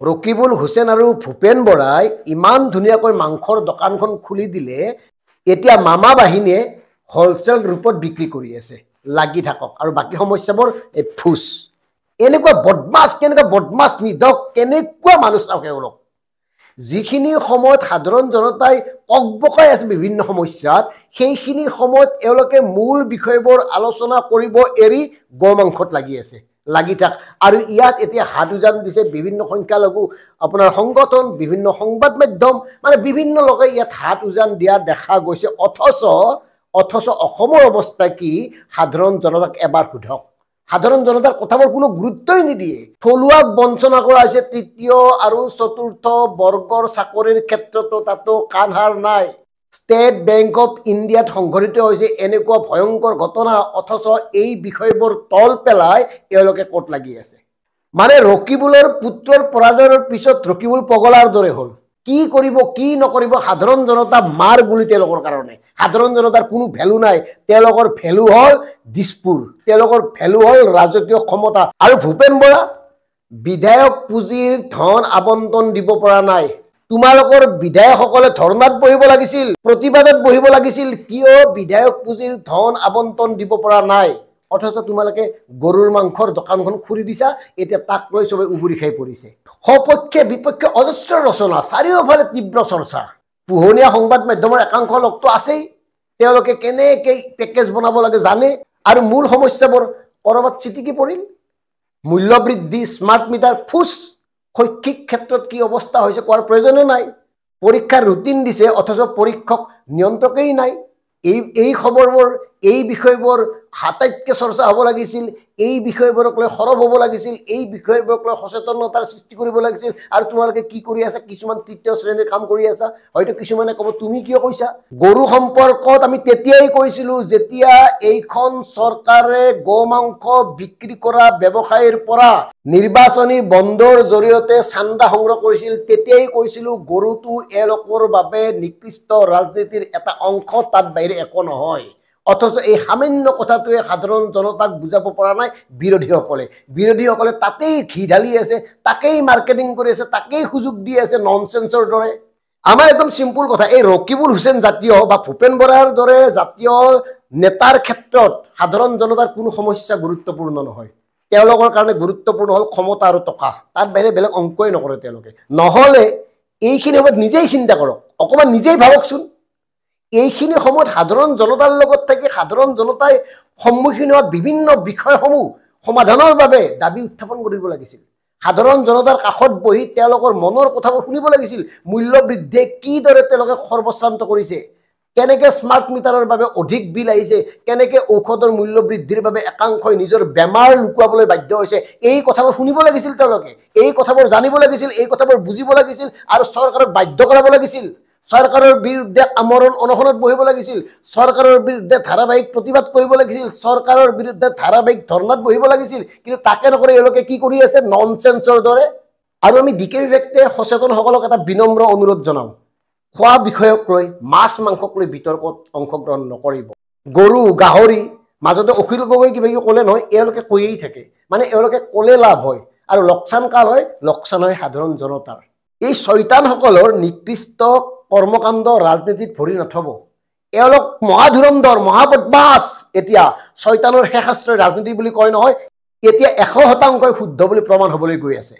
ৰকিবুল হুছেইন আৰু ভূপেন বৰাই ইমান ধুনীয়াকৈ মাংসৰ দোকানখন খুলি দিলে, এতিয়া মামা বাহিনীয়ে হোলচেল ৰূপত বিক্ৰী কৰি আছে। লাগি থাকক আৰু বাকী সমস্যাবোৰ এই ফুচ। এনেকুৱা বদমাছ, কেনেকুৱা বদমাছ নিধক, কেনেকুৱা মানুহ চাওক এওঁলোক। যিখিনি সময়ত সাধাৰণ জনতাই অকবকাই আছে বিভিন্ন সমস্যাত, সেইখিনি সময়ত এওঁলোকে মূল বিষয়বোৰ আলোচনা কৰিব এৰি গোমাংসত লাগি আছে। লাগি থাক। আৰু ইয়াত এতিয়া হাত উজান দিছে বিভিন্ন সংখ্যালঘু আপোনাৰ সংগঠন, বিভিন্ন সংবাদ মাধ্যম, মানে বিভিন্ন লোকে ইয়াত হাত উজান দিয়া দেখা গৈছে। অথচ অসমৰ অৱস্থা কি সাধাৰণ জনতাক এবাৰ সোধক। সাধাৰণ জনতাৰ কথাবোৰ কোনো গুৰুত্বই নিদিয়ে। থলুৱাক বঞ্চনা কৰা হৈছে। তৃতীয় আৰু চতুৰ্থ বৰ্গৰ চাকৰিৰ ক্ষেত্ৰতো তাতো কাণসাৰ নাই। ষ্টেট বেংক অফ ইণ্ডিয়াত সংঘটিত হৈছে এনেকুৱা ভয়ংকৰ ঘটনা, অথচ এই বিষয়বোৰ তল পেলাই এওঁলোকে ক'ত লাগি আছে। মানে ৰকিবুলৰ পুত্ৰৰ পৰাজয়ৰ পিছত ৰকিবুল পগলাৰ দৰে হ'ল। কি কৰিব কি নকৰিব সাধাৰণ জনতা মাৰ গুলি তেওঁলোকৰ কাৰণে। সাধাৰণ জনতাৰ কোনো ভেলু নাই। তেওঁলোকৰ ভেলু হ'ল দিছপুৰ, তেওঁলোকৰ ভেলু হ'ল ৰাজকীয় ক্ষমতা। আৰু ভূপেন বৰা বিধায়ক পুঁজিৰ ধন আবণ্টন দিব পৰা নাই। তোমালোকৰ বিধায়কসকলে ধৰ্ণাত বহিব লাগিছিল, প্ৰতিবাদত বহিব লাগিছিল। কিয় বিধায়ক পুঁজিৰ ধন আবণ্টন দিব পৰা নাই? অথচ তোমালোকে গৰুৰ মাংসৰ দোকানখন খুলি দিছা, এতিয়া তাক লৈ চবে উবুৰি খাই পৰিছে। সপক্ষে বিপক্ষে অজস্ৰ ৰচনা, চাৰিওফালে তীব্ৰ চৰ্চা। পোহনীয়া সংবাদ মাধ্যমৰ একাংশ লোকটো আছেই, তেওঁলোকে কেনেকে পেকেজ বনাব লাগে জানে। আৰু মূল সমস্যাবোৰ কৰবাত চিটিকি পৰিল। মূল্যবৃদ্ধি, স্মাৰ্ট মিটাৰ, ফুচ। শৈক্ষিক ক্ষেত্ৰত কি অৱস্থা হৈছে কোৱাৰ প্ৰয়োজনে নাই। পৰীক্ষাৰ ৰুটিন দিছে, অথচ পৰীক্ষক নিয়ন্ত্ৰকেই নাই। এই খবৰবোৰ, এই বিষয়বোৰ আটাইতকৈ চৰ্চা হ'ব লাগিছিল। এই বিষয়বোৰক লৈ সৰব হ'ব লাগিছিল। এই বিষয়বোৰক লৈ সচেতনতাৰ সৃষ্টি কৰিব লাগিছিল। আৰু তোমালোকে কি কৰি আছা? কিছুমান তৃতীয় শ্ৰেণীৰ কাম কৰি আছা। হয়তো কিছুমানে ক'ব তুমি কিয় কৈছা? গৰু সম্পৰ্কত আমি তেতিয়াই কৈছিলোঁ যেতিয়া এইখন চৰকাৰে গোমাংস বিক্ৰী কৰা ব্যৱসায়ীৰ পৰা নিৰ্বাচনী বণ্ডৰ জৰিয়তে চান্দা সংগ্ৰহ কৰিছিল। তেতিয়াই কৈছিলোঁ গৰুটো এওঁলোকৰ বাবে নিকৃষ্ট ৰাজনীতিৰ এটা অংশ, তাত বাহিৰে একো নহয়। অথচ এই সামান্য কথাটোৱে সাধাৰণ জনতাক বুজাব পৰা নাই বিৰোধীসকলে তাতেই ঘি ঢালি আছে, তাকেই মাৰ্কেটিং কৰি আছে, তাকেই সুযোগ দি আছে ননচেন্সৰ দৰে। আমাৰ একদম চিম্পুল কথা, এই ৰকিবুল হুছেইন জাতীয় বা ভূপেন বৰাৰ দৰে জাতীয় নেতাৰ ক্ষেত্ৰত সাধাৰণ জনতাৰ কোনো সমস্যা গুৰুত্বপূৰ্ণ নহয়। তেওঁলোকৰ কাৰণে গুৰুত্বপূৰ্ণ হ'ল ক্ষমতা আৰু টকা। তাত বাহিৰে বেলেগ অংকই নকৰে তেওঁলোকে। নহ'লে এইখিনি সময়ত নিজেই চিন্তা কৰক, অকণমান নিজেই ভাবকচোন। এইখিনি সময়ত সাধাৰণ জনতাৰ লগত থাকি সাধাৰণ জনতাই সন্মুখীন হোৱা বিভিন্ন বিষয়সমূহ সমাধানৰ বাবে দাবী উত্থাপন কৰিব লাগিছিল। সাধাৰণ জনতাৰ কাষত বহি তেওঁলোকৰ মনৰ কথাবোৰ শুনিব লাগিছিল। মূল্য বৃদ্ধিয়ে কিদৰে তেওঁলোকে সৰ্বশ্ৰান্ত কৰিছে, কেনেকৈ স্মাৰ্ট মিটাৰৰ বাবে অধিক বিল আহিছে, কেনেকৈ ঔষধৰ মূল্য বৃদ্ধিৰ বাবে একাংশই নিজৰ বেমাৰ লুকুৱাবলৈ বাধ্য হৈছে। এই কথাবোৰ শুনিব লাগিছিল তেওঁলোকে, এই কথাবোৰ জানিব লাগিছিল, এই কথাবোৰ বুজিব লাগিছিল আৰু চৰকাৰক বাধ্য কৰাব লাগিছিল। চৰকাৰৰ বিৰুদ্ধে আমৰণ অনশনত বহিব লাগিছিল, চৰকাৰৰ বিৰুদ্ধে ধাৰাবাহিক প্ৰতিবাদ কৰিব লাগিছিল, চৰকাৰৰ বিৰুদ্ধে ধাৰাবাহিক ধৰ্ণাত বহিব লাগিছিল। কিন্তু তাকে নকৰি এওঁলোকে কি কৰি আছে? ননচেন্সৰ দৰে। আৰু আমি ডিকেবি ফেক্টে সচেতনসকলক এটা বিনম্ৰ অনুৰোধ জনাওঁ, খোৱা বিষয়ক লৈ, মাছ মাংসক লৈ বিতৰ্কত অংশগ্ৰহণ নকৰিব। গৰু গাহৰি মাজতে অখিল গগৈ কিবা কিবি ক'লে নহয়, এওঁলোকে কৈয়েই থাকে। মানে এওঁলোকে ক'লে লাভ হয় আৰু লোকচান কাৰ হয়? লোকচান হয় সাধাৰণ জনতাৰ। এই শয়তানসকলৰ নিকৃষ্ট কৰ্মকাণ্ড ৰাজনীতিত ভৰি নথব। এওঁলোক মহাধুৰন্ধৰ, মহাবদমাছ। এতিয়া শয়তানৰ শেষ আশ্ৰয় ৰাজনীতি বুলি কয় নহয়, এতিয়া 100% শুদ্ধ বুলি প্ৰমাণ হ'বলৈ গৈ আছে।